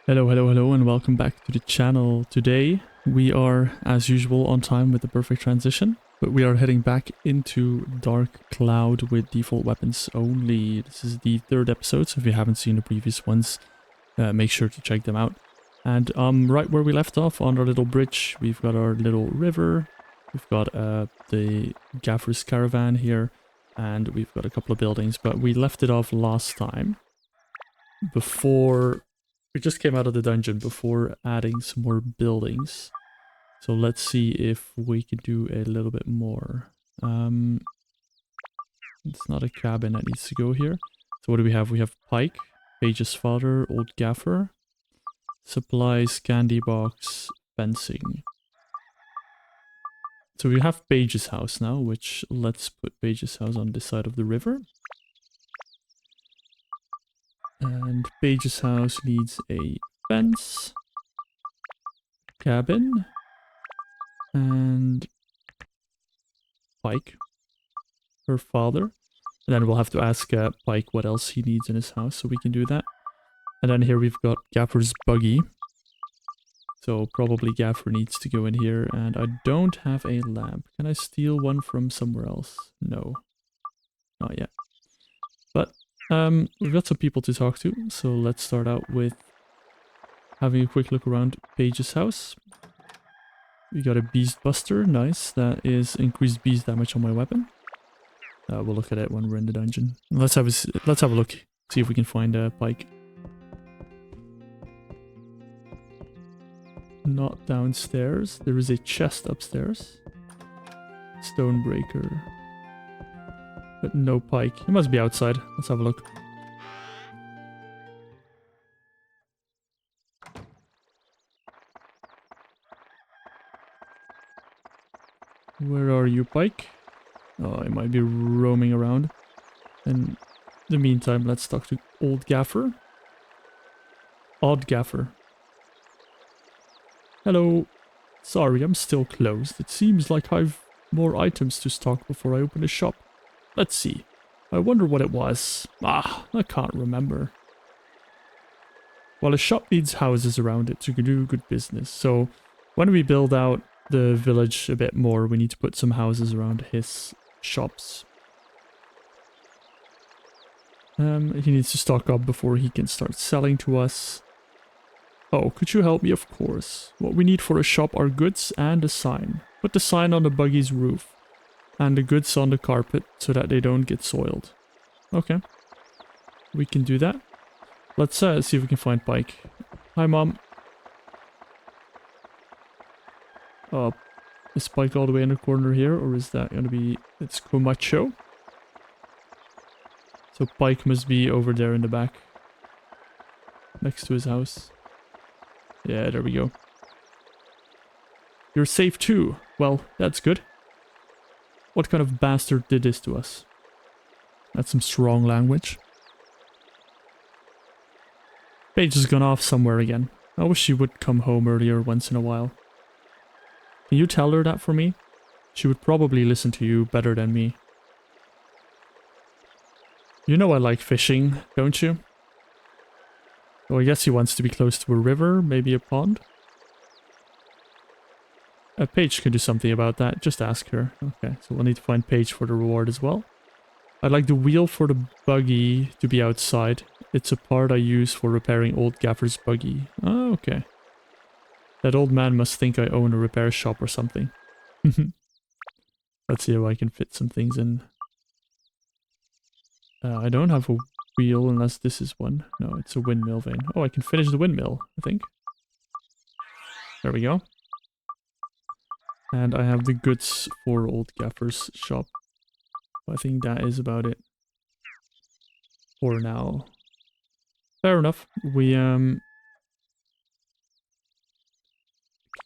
Hello, hello, hello, and welcome back to the channel. Today we are, as usual, on time with the perfect transition, but we are heading back into Dark Cloud with default weapons only. This is the third episode, so if you haven't seen the previous ones, make sure to check them out. And right where we left off on our little bridge, we've got our little river, we've got the Gaffer's caravan here, and we've got a couple of buildings, but we left it off last time before... We just came out of the dungeon before adding some more buildings. So let's see if we can do a little bit more. It's not a cabin that needs to go here. So what do we have? We have Pike, Page's father, Old Gaffer, supplies, candy box, fencing. So we have Page's house now, which let's put Page's house on this side of the river. And Page's house needs a fence, cabin, and Pike, her father. And then we'll have to ask Pike what else he needs in his house, so we can do that. And then here we've got Gaffer's buggy. So probably Gaffer needs to go in here, and I don't have a lamp. Can I steal one from somewhere else? No. Not yet. But we've got some people to talk to, so let's start out with having a quick look around Page's house. We got a Beast Buster, nice. That is increased beast damage on my weapon. We'll look at it when we're in the dungeon. Let's have a look, see if we can find a Pike. Not downstairs. There is a chest upstairs. Stonebreaker. But no Pike. He must be outside. Let's have a look. Where are you, Pike? Oh, he might be roaming around. In the meantime, let's talk to Old Gaffer. Odd Gaffer. Hello. Sorry, I'm still closed. It seems like I've more items to stock before I open the shop. Let's see. I wonder what it was. I can't remember. Well, a shop needs houses around it to do good business. So when we build out the village a bit more, we need to put some houses around his shops. He needs to stock up before he can start selling to us. Oh, could you help me? Of course. What we need for a shop are goods and a sign. Put the sign on the buggy's roof. And the goods on the carpet so that they don't get soiled. Okay. We can do that. Let's see if we can find Pike. Hi, Mom. Is Pike all the way in the corner here? Or is that going to be... It's Comacho. So Pike must be over there in the back. Next to his house. Yeah, there we go. You're safe too. Well, that's good. What kind of bastard did this to us? That's some strong language. Paige has gone off somewhere again. I wish she would come home earlier once in a while. Can you tell her that for me? She would probably listen to you better than me. You know I like fishing, don't you? Oh, I guess he wants to be close to a river, maybe a pond. Paige can do something about that. Just ask her. Okay, so we'll need to find Paige for the reward as well. I'd like the wheel for the buggy to be outside. It's a part I use for repairing Old Gaffer's buggy. Oh, okay. That old man must think I own a repair shop or something. Let's see if I can fit some things in. I don't have a wheel unless this is one. No, it's a windmill vane. Oh, I can finish the windmill, I think. There we go. And I have the goods for Old Gaffer's shop. I think that is about it. For now. Fair enough. We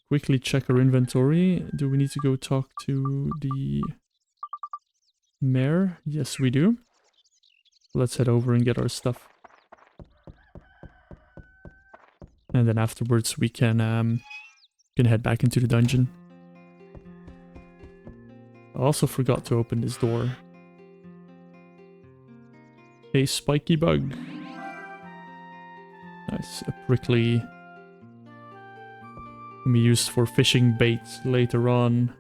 quickly check our inventory. Do we need to go talk to the mayor? Yes, we do. Let's head over and get our stuff. And then afterwards we can head back into the dungeon. I also forgot to open this door. A spiky bug. Nice, a prickly. Can be used for fishing bait later on.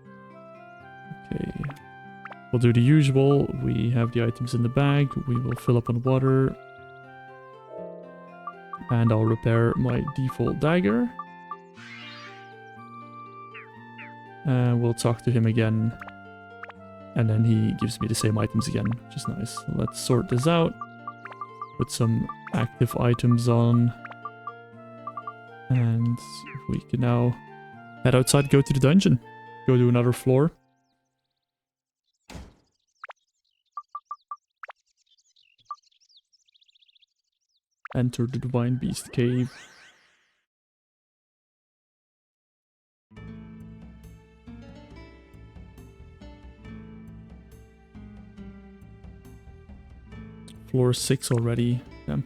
Okay. We'll do the usual. We have the items in the bag. We will fill up on water. And I'll repair my default dagger. And we'll talk to him again. And then he gives me the same items again, which is nice. Let's sort this out. Put some active items on. And we can now head outside, go to the dungeon. Go to another floor. Enter the Divine Beast Cave. Floor 6 already. Yeah.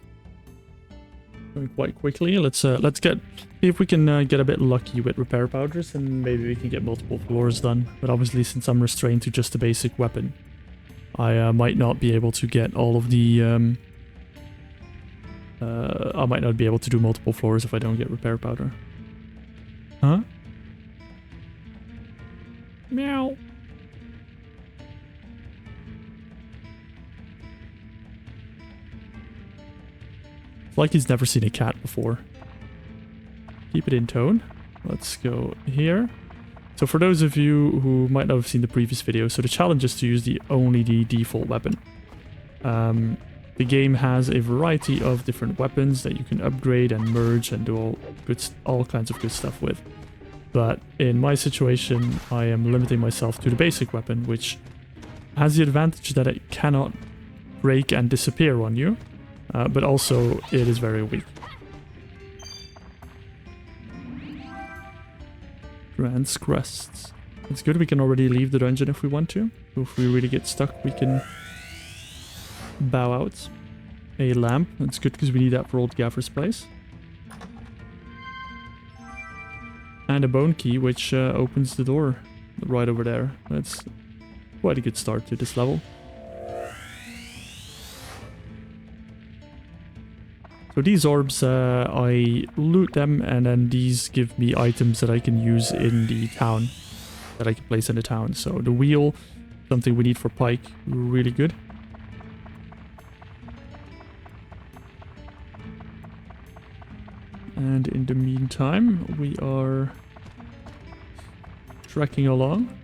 Going quite quickly. Let's get see if we can get a bit lucky with repair powders, and maybe we can get multiple floors done. But obviously, since I'm restrained to just a basic weapon, I might not be able to get all of the. I might not be able to do multiple floors if I don't get repair powder. Huh? Meow. It's like he's never seen a cat before. Keep it in tone. Let's go here. So for those of you who might not have seen the previous video, so the challenge is to use only the default weapon. The game has a variety of different weapons that you can upgrade and merge and do all kinds of good stuff with. But in my situation, I am limiting myself to the basic weapon, which has the advantage that it cannot break and disappear on you, but also it is very weak. Grant's Crests. It's good we can already leave the dungeon if we want to. So if we really get stuck, we can bow out. A lamp. That's good because we need that for Old Gaffer's place. And a bone key, which opens the door right over there. That's quite a good start to this level. So these orbs, I loot them, and then these give me items that I can use in the town. That I can place in the town. So the wheel, something we need for Pike, really good. And in the meantime, we are trekking along.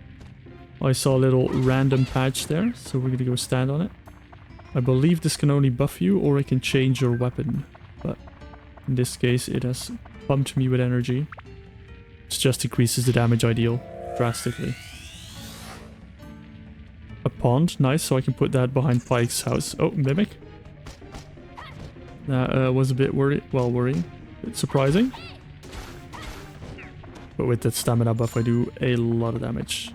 I saw a little random patch there, so we're gonna go stand on it. I believe this can only buff you, or it can change your weapon. But in this case, it has pumped me with energy. It just increases the damage I deal drastically. A pond, nice, so I can put that behind Pike's house. Oh, Mimic. That was a bit worrying. It's surprising. But with that stamina buff, I do a lot of damage.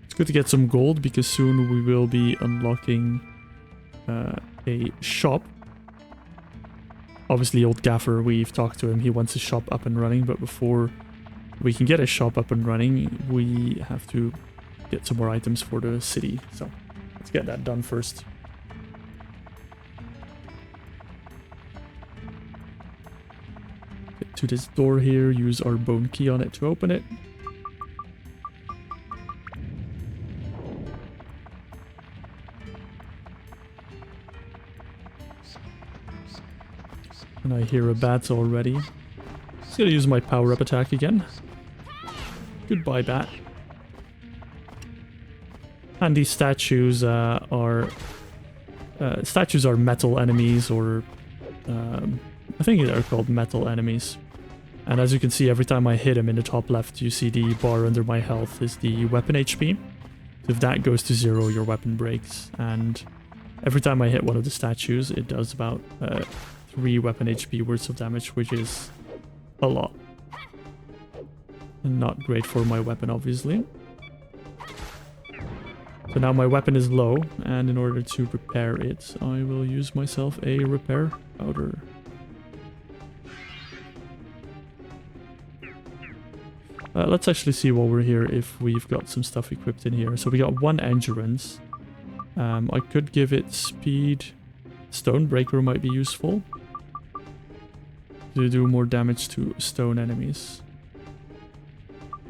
It's good to get some gold, because soon we will be unlocking a shop. Obviously, Old Gaffer, we've talked to him, he wants his shop up and running, but before we can get a shop up and running, we have to get some more items for the city. So let's get that done first. Get to this door here, use our bone key on it to open it. And I hear a bat already. Just gonna use my power-up attack again. Goodbye, bat. And these statues are metal enemies, or I think they're called metal enemies. And as you can see, every time I hit them in the top left, you see the bar under my health is the weapon HP. So if that goes to 0, your weapon breaks. And every time I hit one of the statues, it does about 3 weapon HP worth of damage, which is a lot. And not great for my weapon, obviously. So now my weapon is low, and in order to repair it, I will use myself a repair powder. Let's actually see while we're here if we've got some stuff equipped in here. So we got 1 endurance. I could give it speed. Stonebreaker might be useful to do more damage to stone enemies.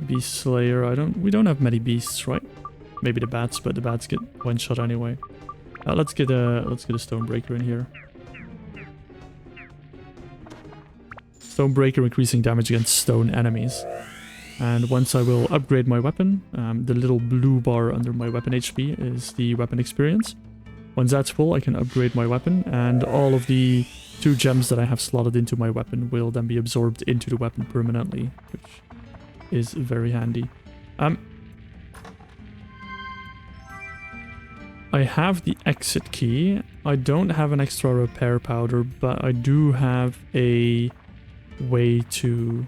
Beast Slayer, we don't have many beasts, right? Maybe the bats, but the bats get one shot anyway. Let's get a Stonebreaker in here. Stonebreaker increasing damage against stone enemies. And once I will upgrade my weapon, the little blue bar under my weapon HP is the weapon experience. Once that's full, I can upgrade my weapon, and all of the 2 gems that I have slotted into my weapon will then be absorbed into the weapon permanently, which is very handy. I have the exit key. I don't have an extra repair powder, but I do have a way to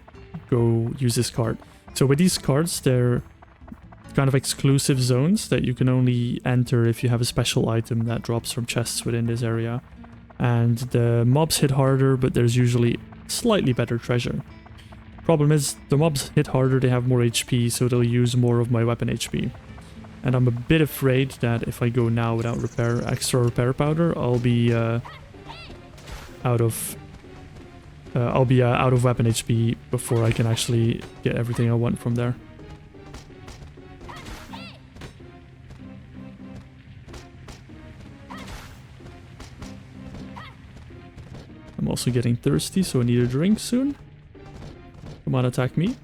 go use this card. So with these cards, they're kind of exclusive zones that you can only enter if you have a special item that drops from chests within this area. And the mobs hit harder, but there's usually slightly better treasure. Problem is, the mobs hit harder, they have more HP, so they'll use more of my weapon HP. And I'm a bit afraid that if I go now without extra repair powder, I'll be out of weapon HP before I can actually get everything I want from there. I'm also getting thirsty, so I need a drink soon. Come on, attack me.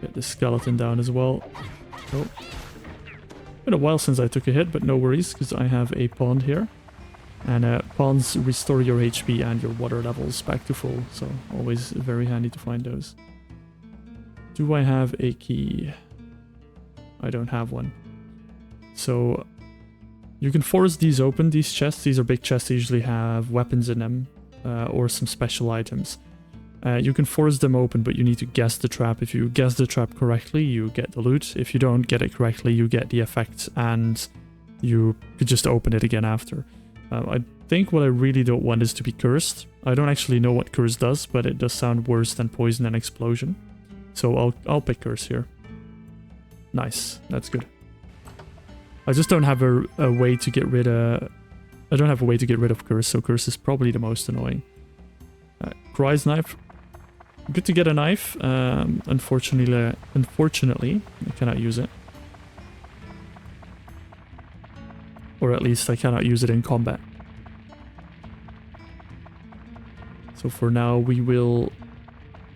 Get this skeleton down as well. Oh. Been a while since I took a hit, but no worries, because I have a pond here. And ponds restore your HP and your water levels back to full, so always very handy to find those. Do I have a key? I don't have one. So you can force these open, these chests. These are big chests, they usually have weapons in them, or some special items. You can force them open, but you need to guess the trap. If you guess the trap correctly, you get the loot. If you don't get it correctly, you get the effect, and you could just open it again after. I think what I really don't want is to be cursed. I don't actually know what curse does, but it does sound worse than poison and explosion. So I'll pick curse here. Nice, that's good. I just don't have a way to get rid of... I don't have a way to get rid of curse, so curse is probably the most annoying. Cry's knife. Good to get a knife. Unfortunately, I cannot use it. Or at least I cannot use it in combat. So for now we will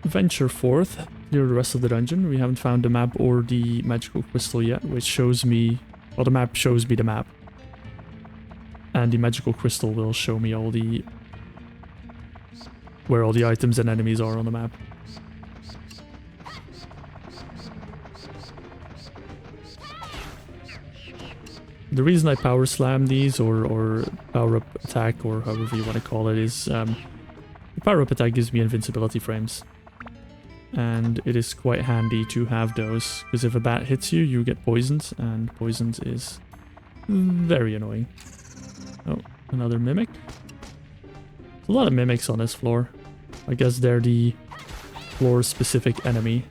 venture forth, clear the rest of the dungeon. We haven't found the map or the magical crystal yet, which shows me... Well, the map shows me the map. And the magical crystal will show me all the... where all the items and enemies are on the map. The reason I power slam these, or power up attack, or however you want to call it, is the power up attack gives me invincibility frames. And it is quite handy to have those, because if a bat hits you, you get poisoned, and poisoned is very annoying. Oh, another mimic. There's a lot of mimics on this floor. I guess they're the floor-specific enemy.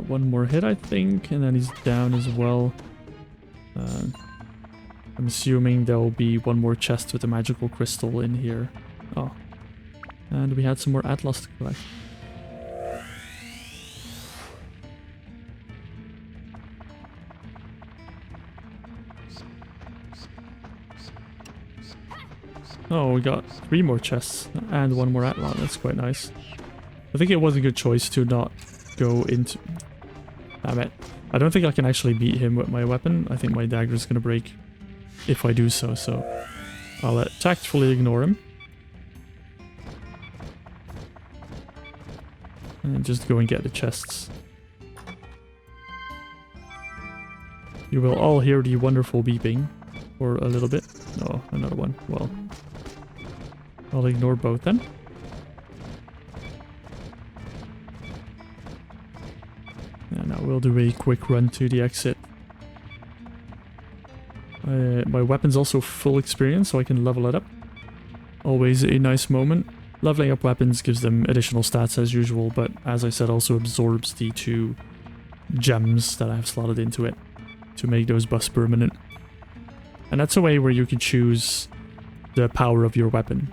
One more hit, I think, and then he's down as well. I'm assuming there will be one more chest with a magical crystal in here. Oh. And we had some more Atlas to collect. Oh, we got 3 more chests and 1 more Atlas. That's quite nice. I think it was a good choice to not go into... Damn it. I don't think I can actually beat him with my weapon. I think my dagger is going to break if I do so, so I'll tactfully ignore him. And just go and get the chests. You will all hear the wonderful beeping for a little bit. Oh, another one. Well, I'll ignore both then. And now we'll do a quick run to the exit. My weapon's also full experience, so I can level it up. Always a nice moment. Leveling up weapons gives them additional stats as usual, but as I said, also absorbs the 2 gems that I have slotted into it to make those buffs permanent. And that's a way where you can choose the power of your weapon.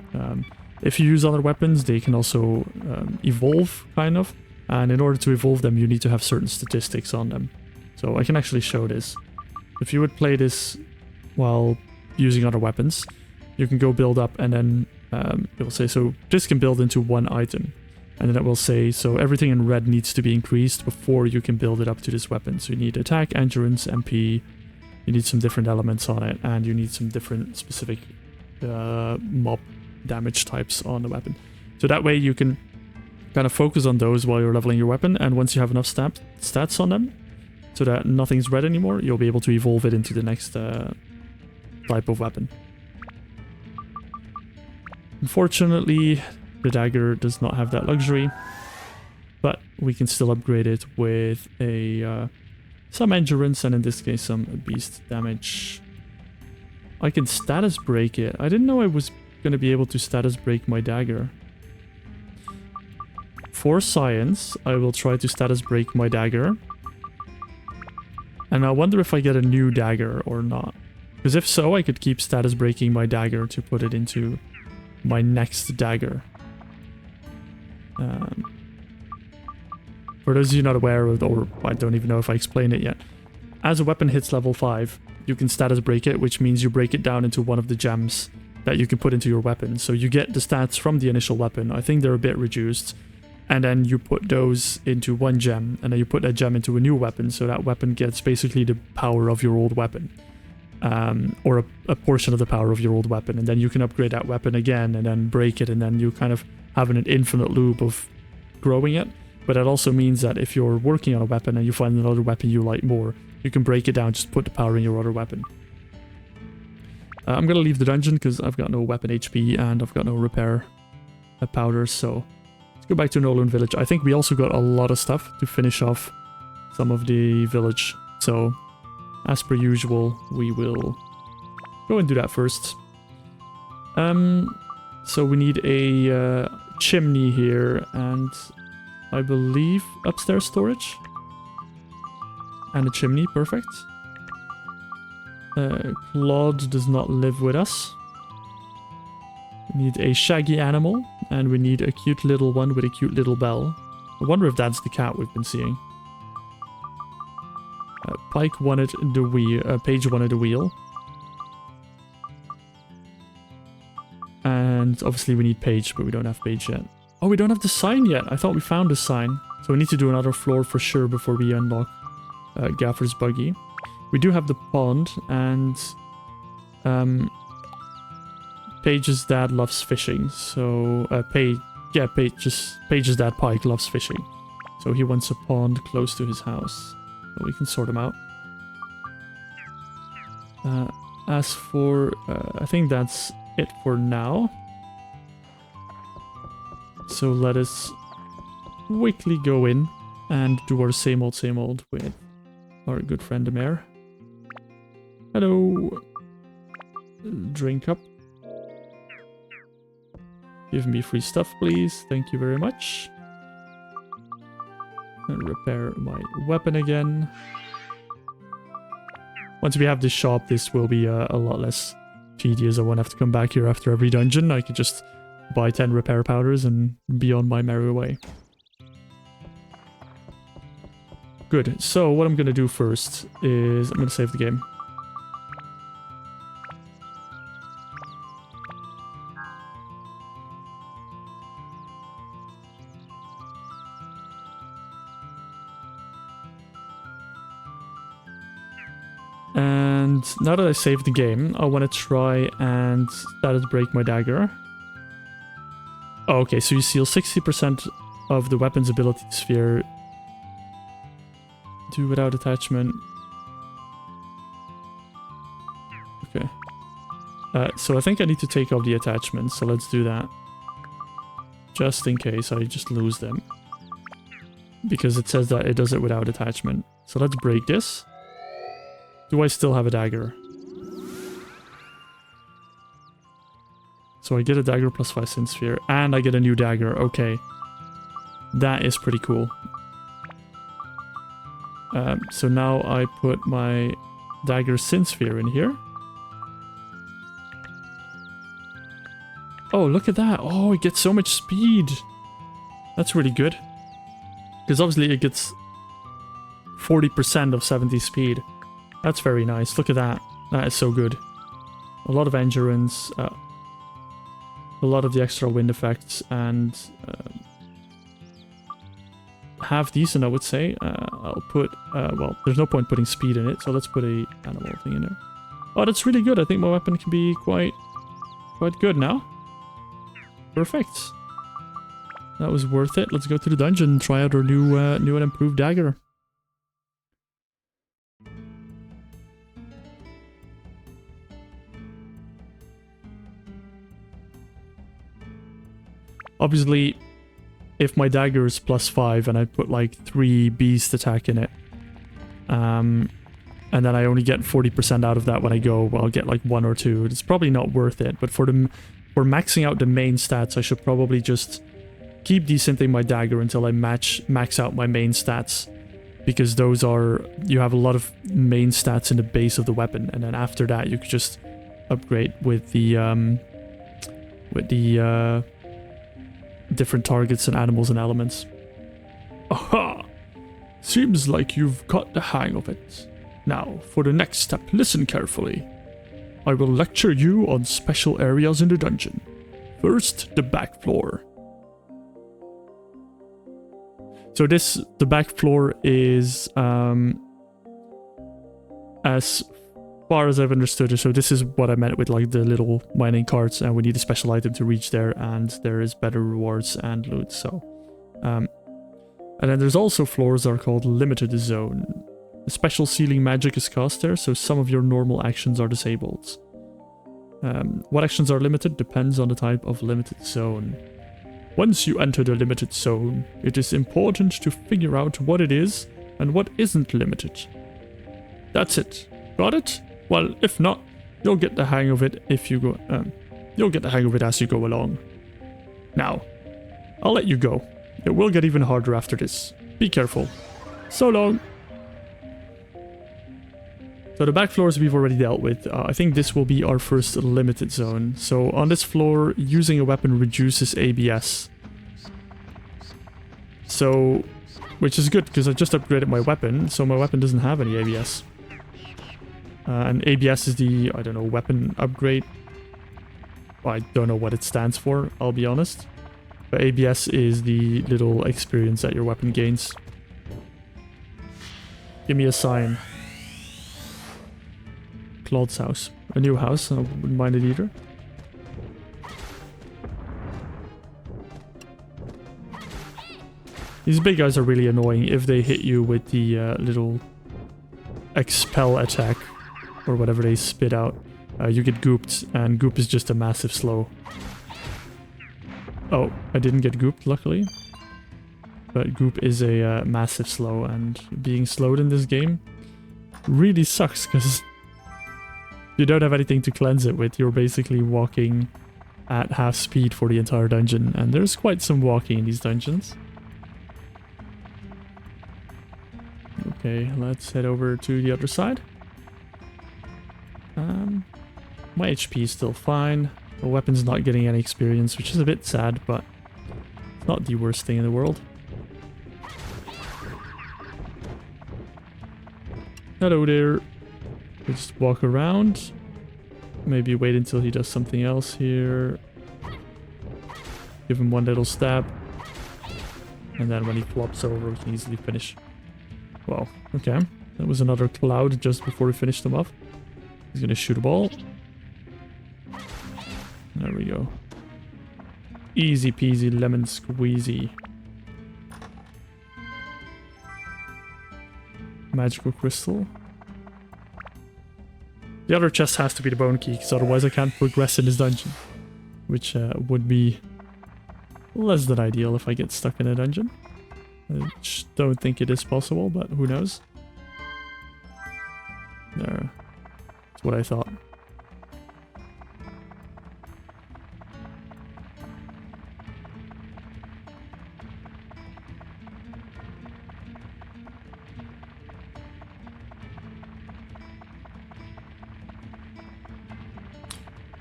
If you use other weapons, they can also evolve, kind of. And in order to evolve them, you need to have certain statistics on them. So I can actually show this. If you would play this while using other weapons, you can go build up and then it will say, so this can build into 1 item. And then it will say, so everything in red needs to be increased before you can build it up to this weapon. So you need attack, endurance, MP, you need some different elements on it, and you need some different specific mob damage types on the weapon. So that way you can kind of focus on those while you're leveling your weapon, and once you have enough stats on them, so that nothing's red anymore, you'll be able to evolve it into the next type of weapon. Unfortunately, the dagger does not have that luxury, but we can still upgrade it with some endurance, and in this case some beast damage. I can status break it. I didn't know I was going to be able to status break my dagger. For science, I will try to status break my dagger. And I wonder if I get a new dagger or not. Because if so, I could keep status breaking my dagger to put it into my next dagger. For those of you not aware of, or I don't even know if I explained it yet, as a weapon hits level 5, you can status break it, which means you break it down into one of the gems that you can put into your weapon. So you get the stats from the initial weapon. I think they're a bit reduced. And then you put those into 1 gem, and then you put that gem into a new weapon, so that weapon gets basically the power of your old weapon. Or a portion of the power of your old weapon, and then you can upgrade that weapon again, and then break it, and then you kind of have an infinite loop of growing it. But that also means that if you're working on a weapon and you find another weapon you like more, you can break it down, just put the power in your other weapon. I'm gonna leave the dungeon because I've got no weapon HP and I've got no repair powders, so let's go back to Nolan Village. I think we also got a lot of stuff to finish off some of the village, so as per usual, we will go and do that first. So we need a chimney here, and I believe upstairs storage. And a chimney, perfect. Claude does not live with us. We need a shaggy animal, and we need a cute little one with a cute little bell. I wonder if that's the cat we've been seeing. Pike wanted the wheel. Paige wanted the wheel. And obviously we need Paige, but we don't have Paige yet. Oh, we don't have the sign yet. I thought we found the sign. So we need to do another floor for sure before we unlock Gaffer's buggy. We do have the pond, and Paige's dad loves fishing. So Paige's dad Pike loves fishing. So he wants a pond close to his house. So we can sort him out. As for, I think that's it for now. So let us quickly go in and do our same old with our good friend the mayor. Hello. Drink up. Give me free stuff, please. Thank you very much. And repair my weapon again. Once we have this shop, this will be a lot less tedious. I won't have to come back here after every dungeon. I could just buy 10 repair powders and be on my merry way. Good. So what I'm going to do first is I'm going to save the game. And now that I saved the game, I want to try and status break my dagger. Oh, okay, so you seal 60% of the weapon's ability sphere. Do without attachment. Okay. So I think I need to take off the attachments, so let's do that. Just in case I just lose them. Because it says that it does it without attachment. So let's break this. Do I still have a dagger? So I get a dagger plus 5 sin sphere, and I get a new dagger. Okay. That is pretty cool. So now I put my dagger sin sphere in here. Oh, look at that. Oh, it gets so much speed. That's really good. Because obviously it gets 40% of 70 speed. That's very nice. Look at that. That is so good. A lot of endurance. A lot of the extra wind effects. And half decent, I would say. I'll put... well, there's no point putting speed in it. So let's put a animal thing in there. Oh, that's really good. I think my weapon can be quite good now. Perfect. That was worth it. Let's go to the dungeon and try out our new and improved dagger. Obviously, if my dagger is +5 and I put like 3 beast attack in it, and then I only get 40% out of that when I go, well, I'll get like 1 or 2. It's probably not worth it, but for maxing out the main stats, I should probably just keep decenting my dagger until I max out my main stats, because those are, you have a lot of main stats in the base of the weapon, and then after that you could just upgrade with the different targets and animals and elements. Aha! Seems like you've got the hang of it. Now, for the next step, listen carefully. I will lecture you on special areas in the dungeon. First, the back floor. So the back floor is, as far as I've understood it, so this is what I meant with like the little mining carts, and we need a special item to reach there, and there is better rewards and loot, so. And then there's also floors that are called limited zone. A special ceiling magic is cast there, so some of your normal actions are disabled. What actions are limited depends on the type of limited zone. Once you enter the limited zone, it is important to figure out what it is and what isn't limited. That's it. Got it? Well, if not, you'll get the hang of it if you go. You'll get the hang of it as you go along. Now, I'll let you go. It will get even harder after this. Be careful. So long. So the back floors we've already dealt with. I think this will be our first limited zone. So on this floor, using a weapon reduces ABS. So, which is good because I just upgraded my weapon, so my weapon doesn't have any ABS. And ABS is the, I don't know, weapon upgrade. I don't know what it stands for, I'll be honest. But ABS is the little experience that your weapon gains. Give me a sign. Claude's house. A new house, I wouldn't mind it either. These big guys are really annoying if they hit you with the little expel attack, or whatever they spit out. You get gooped, and goop is just a massive slow. Oh, I didn't get gooped, luckily. But goop is a massive slow, and being slowed in this game really sucks, because you don't have anything to cleanse it with. You're basically walking at half speed for the entire dungeon, and there's quite some walking in these dungeons. Okay, let's head over to the other side. My HP is still fine. The weapon's not getting any experience, which is a bit sad, but it's not the worst thing in the world. Hello there. We just walk around. Maybe wait until he does something else here. Give him one little stab. And then when he flops over, we can easily finish. Wow, okay. That was another cloud just before we finished him off. He's gonna shoot a ball. There we go. Easy peasy lemon squeezy. Magical crystal. The other chest has to be the bone key, because otherwise I can't progress in this dungeon. Which would be less than ideal if I get stuck in a dungeon. I don't think it is possible, but who knows. There. That's what I thought.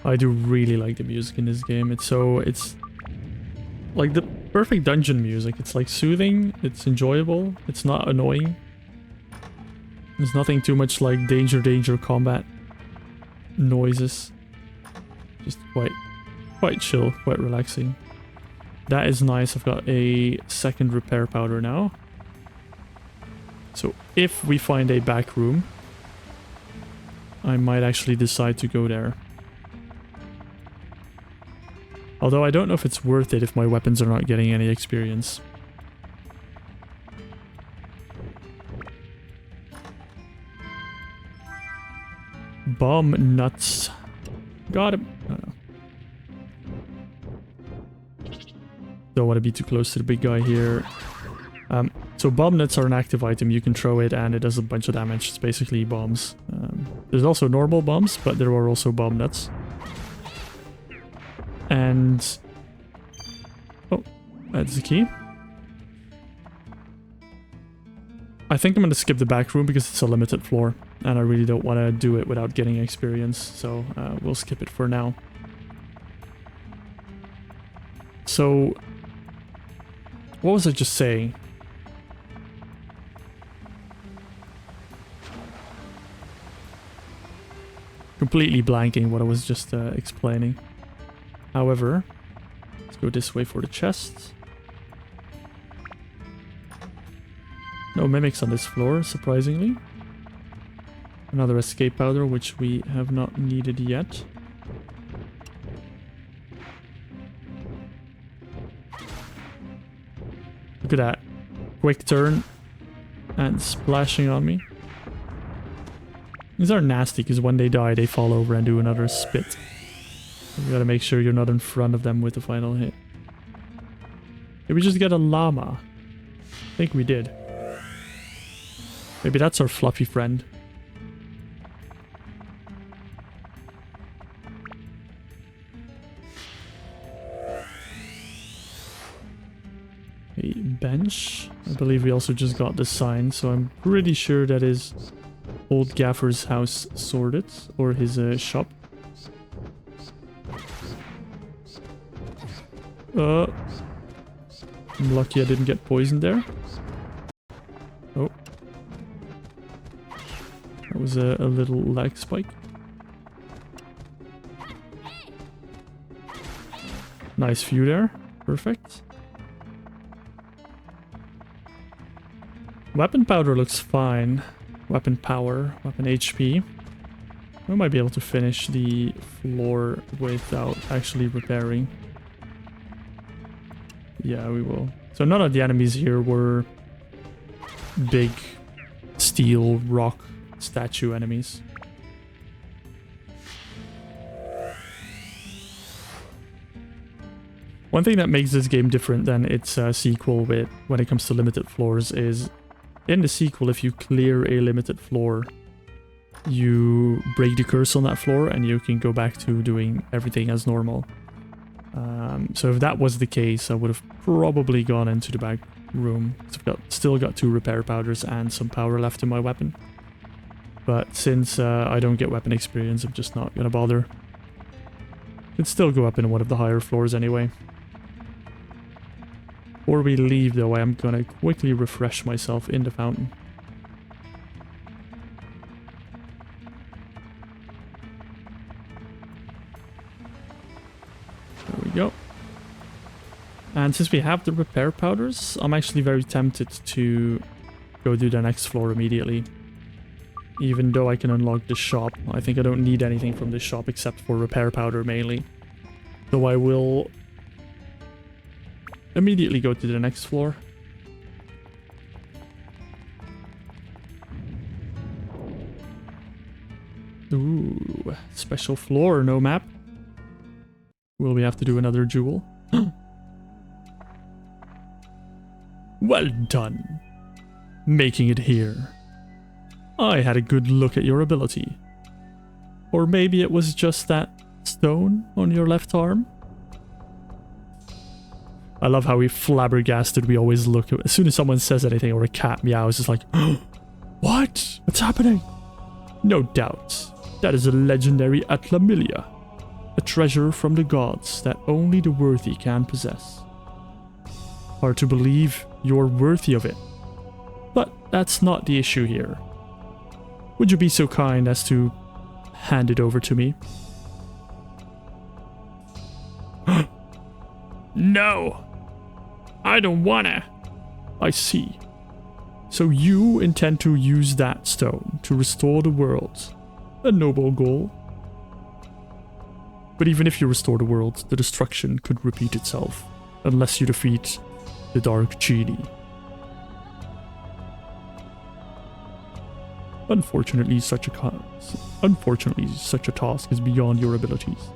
I do really like the music in this game. It's like the perfect dungeon music. It's like soothing, it's enjoyable, it's not annoying. There's nothing too much like danger, danger combat noises. Just quite chill, quite relaxing. That is nice. I've got a second repair powder now. So if we find a back room, I might actually decide to go there. Although I don't know if it's worth it if my weapons are not getting any experience. Bomb nuts. Got him. Don't want to be too close to the big guy here. So bomb nuts are an active item. You can throw it and it does a bunch of damage. It's basically bombs. There's also normal bombs, but there are also bomb nuts. And... oh, that's the key. I think I'm going to skip the back room because it's a limited floor. And I really don't want to do it without getting experience. So we'll skip it for now. So... what was I just saying? Completely blanking what I was just explaining. However, let's go this way for the chest. No mimics on this floor, surprisingly. Another escape powder, which we have not needed yet. Look at that. Quick turn and splashing on me. These are nasty because when they die, they fall over and do another spit. You gotta make sure you're not in front of them with the final hit. Did we just get a llama? I think we did. Maybe that's our fluffy friend. A bench. I believe we also just got the sign, so I'm pretty sure that is old Gaffer's house sorted, or his shop. I'm lucky I didn't get poisoned there. Oh. That was a little lag spike. Nice view there. Perfect. Weapon powder looks fine. Weapon power, weapon HP. We might be able to finish the floor without actually repairing. Yeah, we will. So none of the enemies here were big steel rock statue enemies. One thing that makes this game different than its sequel when it comes to limited floors is in the sequel, if you clear a limited floor, you break the curse on that floor and you can go back to doing everything as normal. So if that was the case, I would have probably gone into the back room. I've still got 2 repair powders and some power left in my weapon. But since I don't get weapon experience, I'm just not gonna bother. Could still go up in one of the higher floors anyway. Before we leave though, I am gonna quickly refresh myself in the fountain. There we go. And since we have the repair powders, I'm actually very tempted to go do the next floor immediately. Even though I can unlock the shop, I think I don't need anything from the shop except for repair powder mainly. So I will immediately go to the next floor. Ooh, special floor, no map. Will we have to do another jewel? Well done. Making it here. I had a good look at your ability. Or maybe it was just that stone on your left arm? I love how we flabbergasted we always look at. As soon as someone says anything or a cat meows, it's like, what? What's happening? No doubt. That is a legendary Atlamilia. a treasure from the gods that only the worthy can possess. Hard to believe you're worthy of it. But that's not the issue here. Would you be so kind as to hand it over to me? No! I don't wanna. I see. So you intend to use that stone to restore the world. A noble goal. But even if you restore the world, the destruction could repeat itself, unless you defeat the Dark Genie. Unfortunately, such a task is beyond your abilities.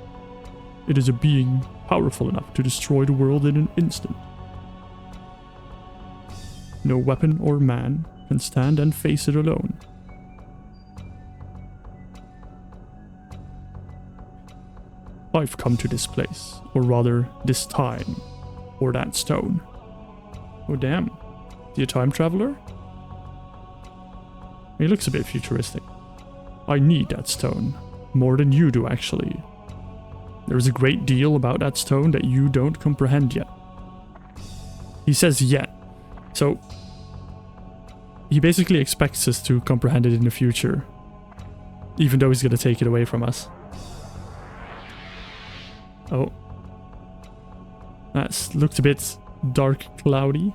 It is a being powerful enough to destroy the world in an instant. No weapon or man can stand and face it alone. I've come to this place, or rather, this time, for that stone. Oh damn, is he a time traveler? He looks a bit futuristic. I need that stone, more than you do actually. There's a great deal about that stone that you don't comprehend yet. He says yet, so he basically expects us to comprehend it in the future, even though he's gonna take it away from us. Oh. That looked a bit dark cloudy.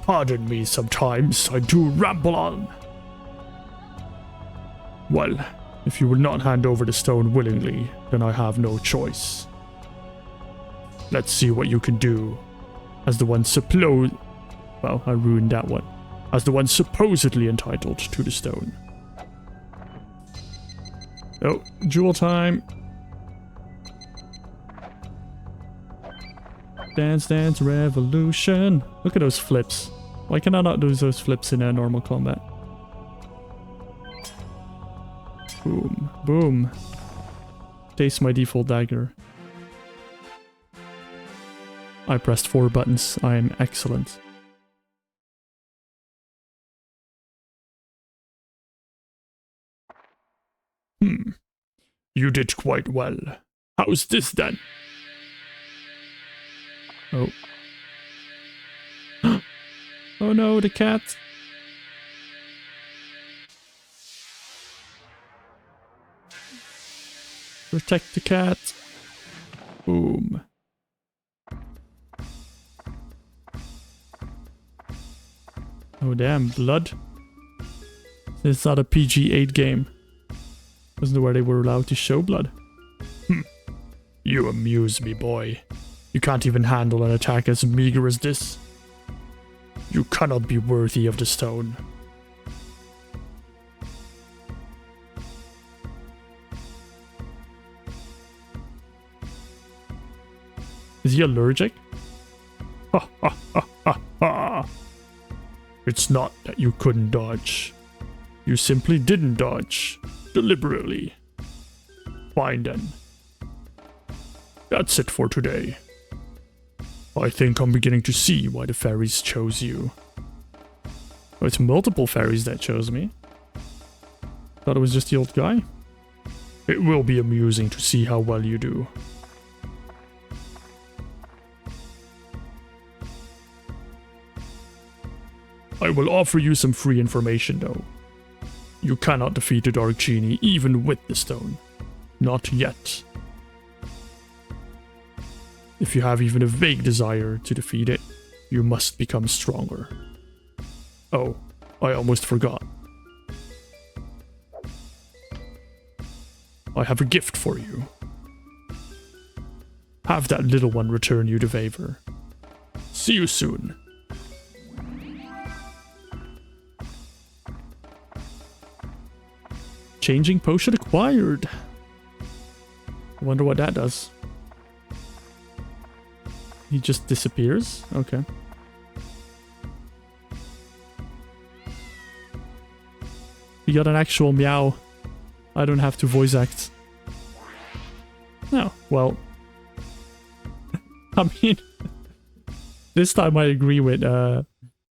Pardon me, sometimes I do ramble on. Well, if you will not hand over the stone willingly, then I have no choice. Let's see what you can do. As the one well, I ruined that one. As the one supposedly entitled to the stone. Oh, jewel time. Dance Dance Revolution. Look at those flips. Why can I not do those flips in a normal combat? Boom. Boom. Taste my default dagger. I pressed 4 buttons. I am excellent. You did quite well. How's this then? Oh. Oh no, the cat. Protect the cat. Boom. Oh damn, blood. It's not a PG-8 game. Wasn't where they were allowed to show blood. You amuse me, boy. You can't even handle an attack as meager as this. You cannot be worthy of the stone. Is he allergic? Ha ha ha ha ha. It's not that you couldn't dodge. You simply didn't dodge. Deliberately. Fine then. That's it for today. I think I'm beginning to see why the fairies chose you. Oh, it's multiple fairies that chose me. Thought it was just the old guy. It will be amusing to see how well you do. I will offer you some free information though. You cannot defeat the Dark Genie even with the stone. Not yet. If you have even a vague desire to defeat it, you must become stronger. Oh, I almost forgot. I have a gift for you. Have that little one return you the favor. See you soon. Changing potion acquired. I wonder what that does. He just disappears? Okay. We got an actual meow. I don't have to voice act. No, well. I mean, this time I agree with the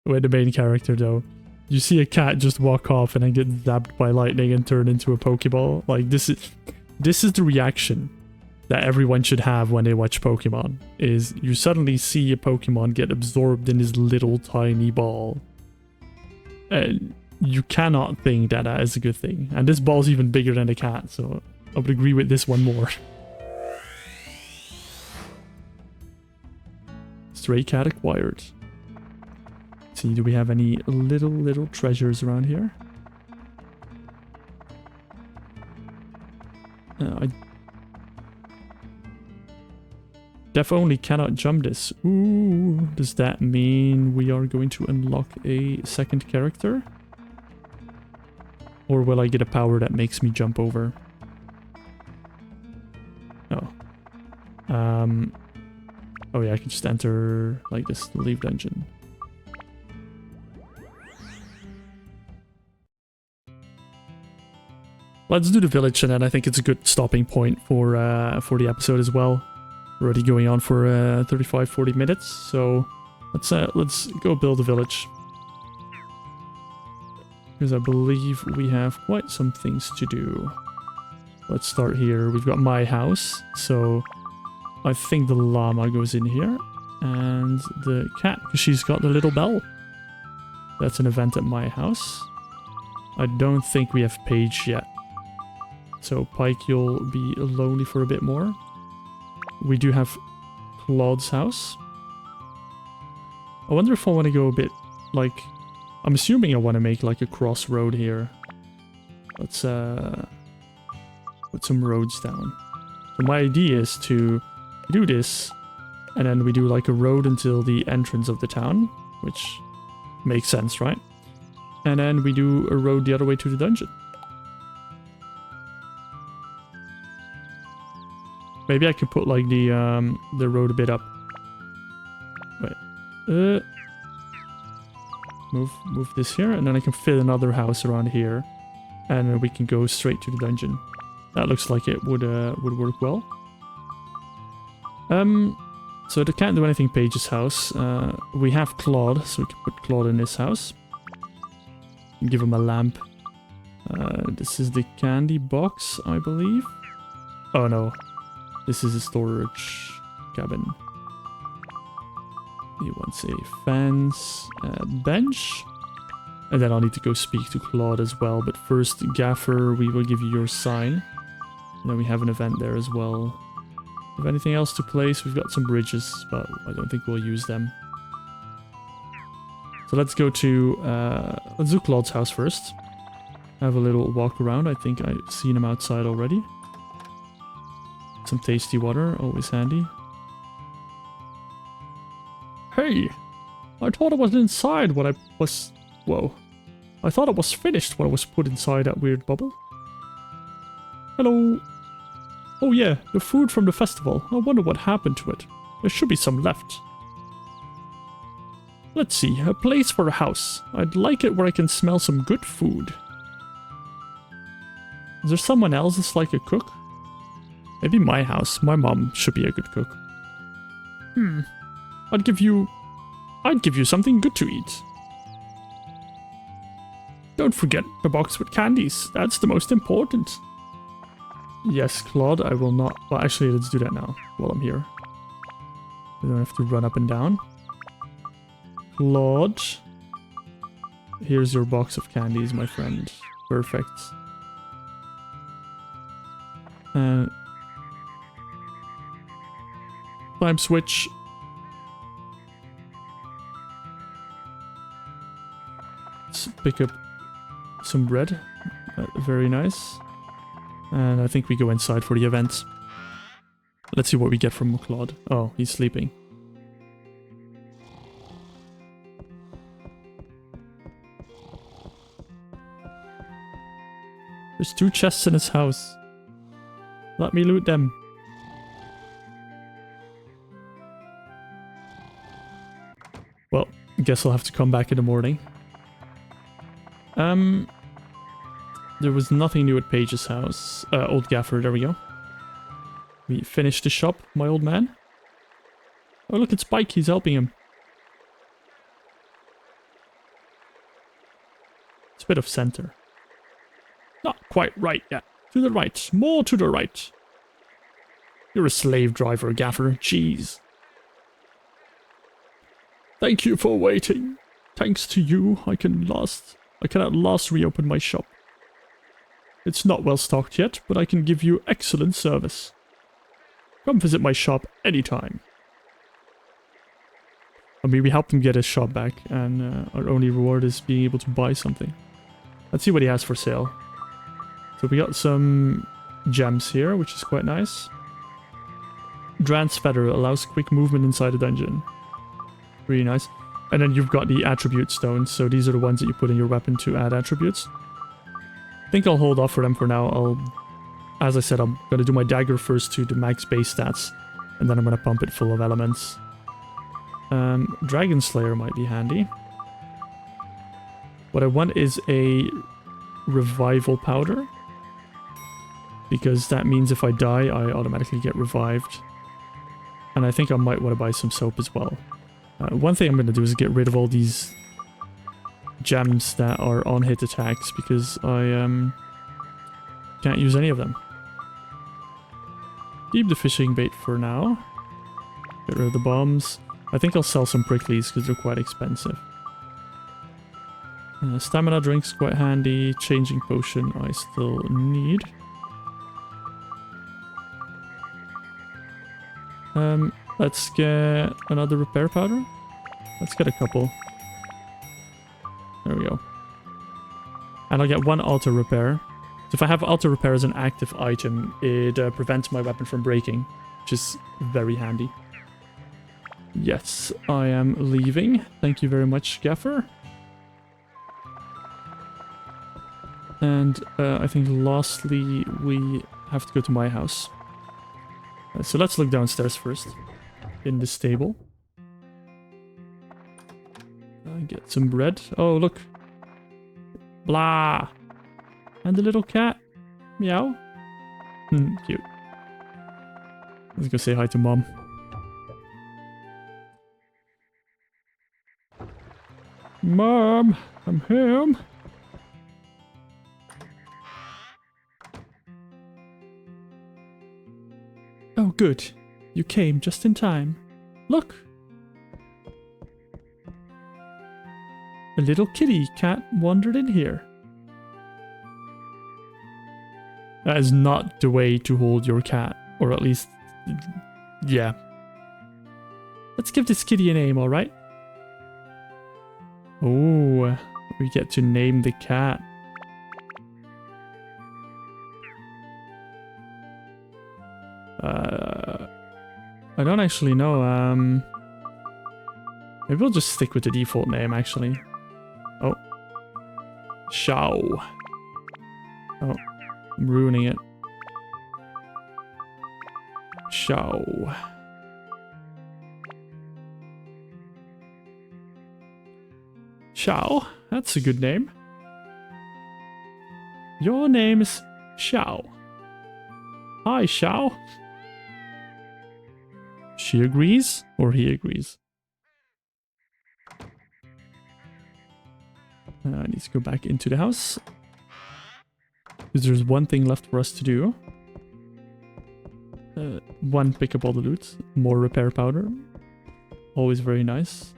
main character though. You see a cat just walk off and then get zapped by lightning and turn into a Pokeball. Like, this is the reaction that everyone should have when they watch Pokemon. Is you suddenly see a Pokemon get absorbed in this little tiny ball. And you cannot think that that is a good thing. And this ball's even bigger than the cat, so I would agree with this one more. Stray cat acquired. Let's see, do we have any little treasures around here? I definitely cannot jump this. Ooh, does that mean we are going to unlock a second character? Or will I get a power that makes me jump over? Oh. Oh yeah, I can just enter like this, leave dungeon. Let's do the village, and then I think it's a good stopping point for the episode as well. We're already going on for 35-40 minutes, so let's go build a village. Because I believe we have quite some things to do. Let's start here. We've got my house, so I think the llama goes in here. And the cat, because she's got the little bell. That's an event at my house. I don't think we have Paige yet. So Pike, you'll be lonely for a bit more. We do have Claude's house. I wonder if I want to go a bit, like... I'm assuming I want to make like a crossroad here. Let's put some roads down. So my idea is to do this, and then we do like a road until the entrance of the town, which makes sense, right? And then we do a road the other way to the dungeon. Maybe I could put like the road a bit up. Wait. Move this here, and then I can fit another house around here, and then we can go straight to the dungeon. That looks like it would work well. So they can't do anything Paige's house. We have Claude, so we can put Claude in his house. Give him a lamp. This is the candy box, I believe. Oh no, this is a storage cabin. He wants a fence, a bench, and then I'll need to go speak to Claude as well. But first, Gaffer, we will give you your sign. And then we have an event there as well. If anything else to place, we've got some bridges, but I don't think we'll use them. So let's go to, let's do Claude's house first. Have a little walk around. I think I've seen him outside already. Some tasty water, always handy. Hey, I thought it was inside when I was... Whoa. I thought it was finished when I was put inside that weird bubble. Hello. Oh yeah, the food from the festival. I wonder what happened to it. There should be some left. Let's see, a place for a house. I'd like it where I can smell some good food. Is there someone else that's like a cook? Maybe my house. My mom should be a good cook. I'd give you something good to eat. Don't forget the box with candies. That's the most important. Yes, Claude, I will not... Well, actually, let's do that now, while I'm here. We don't have to run up and down. Claude. Here's your box of candies, my friend. Perfect. Time switch. Let's pick up some bread. Very nice. And I think we go inside for the event. Let's see what we get from Claude. Oh, he's sleeping. There's 2 chests in his house. Let me loot them. Well, I guess I'll have to come back in the morning. There was nothing new at Paige's house. Old Gaffer, there we go. We finished the shop, my old man. Oh, look, it's Spike, he's helping him. a bit of center. Not quite right yet. To the right. More to the right. You're a slave driver, Gaffer. Jeez. Thank you for waiting. Thanks to you, I can at last reopen my shop. It's not well stocked yet, but I can give you excellent service. Come visit my shop anytime. I mean, we helped him get his shop back, and our only reward is being able to buy something. Let's see what he has for sale. So we got some gems here, which is quite nice. Drant's Feather allows quick movement inside the dungeon. Really nice. And then you've got the attribute stones, so these are the ones that you put in your weapon to add attributes. I think I'll hold off for them for now. As I said, I'm going to do my dagger first to the max base stats, and then I'm going to pump it full of elements. Dragon Slayer might be handy. What I want is a revival powder, because that means if I die, I automatically get revived. And I think I might want to buy some soap as well. One thing I'm going to do is get rid of all these gems that are on hit attacks, because I can't use any of them. Keep the fishing bait for now. Get rid of the bombs. I think I'll sell some pricklies because they're quite expensive. Stamina drink's quite handy. Changing potion I still need. Let's get another repair powder. Let's get a couple. There we go. And I'll get one auto repair. So if I have auto repair as an active item, it prevents my weapon from breaking, which is very handy. Yes, I am leaving. Thank you very much, Gaffer. And I think lastly, we have to go to my house. So let's look downstairs first. In the stable. Get some bread. Oh, look. Blah. And the little cat. Meow. Cute. Let's go say hi to Mom. Mom, I'm home. Oh, good. You came just in time. Look. A little kitty cat wandered in here. That is not the way to hold your cat. Or at least, yeah. Let's give this kitty a name, alright? Oh, we get to name the cat. I don't actually know. Maybe we'll just stick with the default name, actually. Oh. Shao. Oh, I'm ruining it. Shao. Shao? That's a good name. Your name is Shao. Hi, Shao. She agrees, or he agrees. I need to go back into the house. Because there's one thing left for us to do. One, pick up all the loot. More repair powder. Always very nice.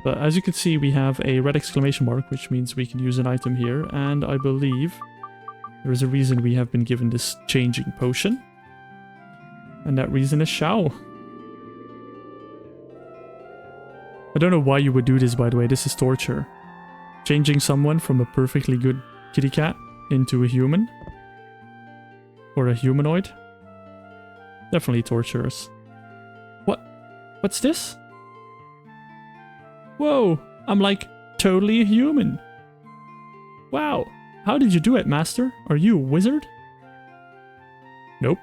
But as you can see, we have a red exclamation mark, which means we can use an item here. And I believe there is a reason we have been given this changing potion. And that reason is Shao. I don't know why you would do this, by the way. This is torture. Changing someone from a perfectly good kitty cat into a human. Or a humanoid. Definitely torturous. What? What's this? Whoa! I'm like totally a human. Wow. How did you do it, Master? Are you a wizard? Nope.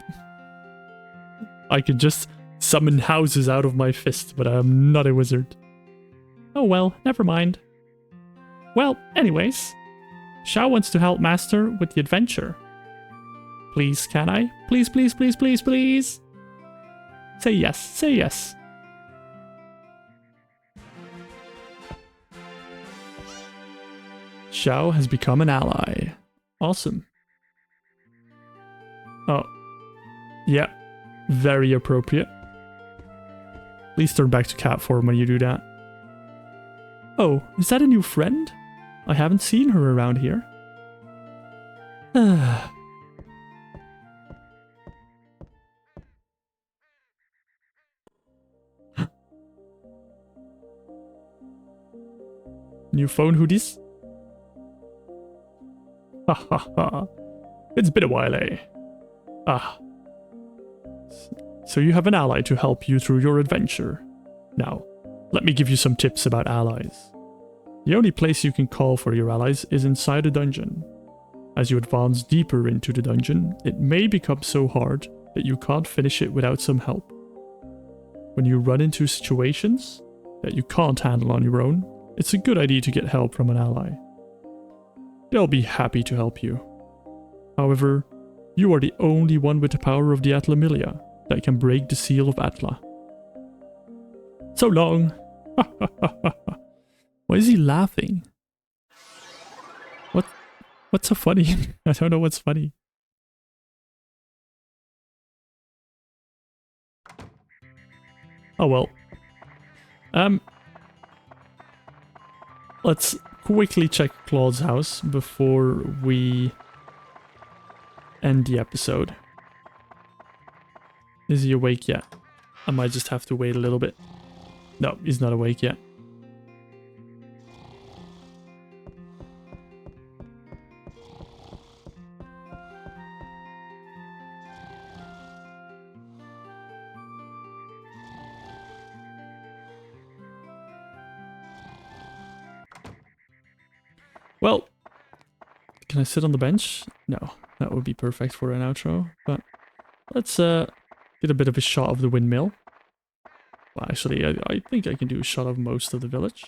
I could just summon houses out of my fist, but I'm not a wizard. Oh well, never mind. Well, anyways, Shao wants to help Master with the adventure. Please, can I? Please, please, please, please, please. Say yes, say yes. Xiao has become an ally. Awesome. Oh. Yeah. Very appropriate. Please turn back to cat form when you do that. Oh, is that a new friend? I haven't seen her around here. New phone hoodies? Ha ha ha. It's been a while, eh? Ah. So you have an ally to help you through your adventure. Now, let me give you some tips about allies. The only place you can call for your allies is inside a dungeon. As you advance deeper into the dungeon, it may become so hard that you can't finish it without some help. When you run into situations that you can't handle on your own, it's a good idea to get help from an ally. They'll be happy to help you. However, you are the only one with the power of the Atlamilia that can break the seal of Atla. So long! Why is he laughing? What's so funny? I don't know what's funny. Oh well. Let's quickly check Claude's house before we end the episode. Is he awake yet? I might just have to wait a little bit. No, he's not awake yet. Well, can I sit on the bench? No, that would be perfect for an outro, but let's get a bit of a shot of the windmill. Well, actually, I think I can do a shot of most of the village.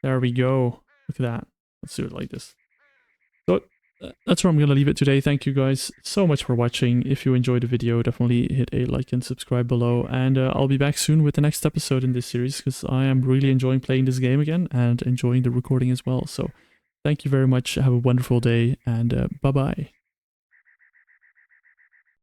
There we go. Look at that. Let's do it like this. So that's where I'm going to leave it today. Thank you guys so much for watching. If you enjoyed the video, definitely hit a like and subscribe below. And I'll be back soon with the next episode in this series because I am really enjoying playing this game again and enjoying the recording as well. So thank you very much. Have a wonderful day and bye-bye.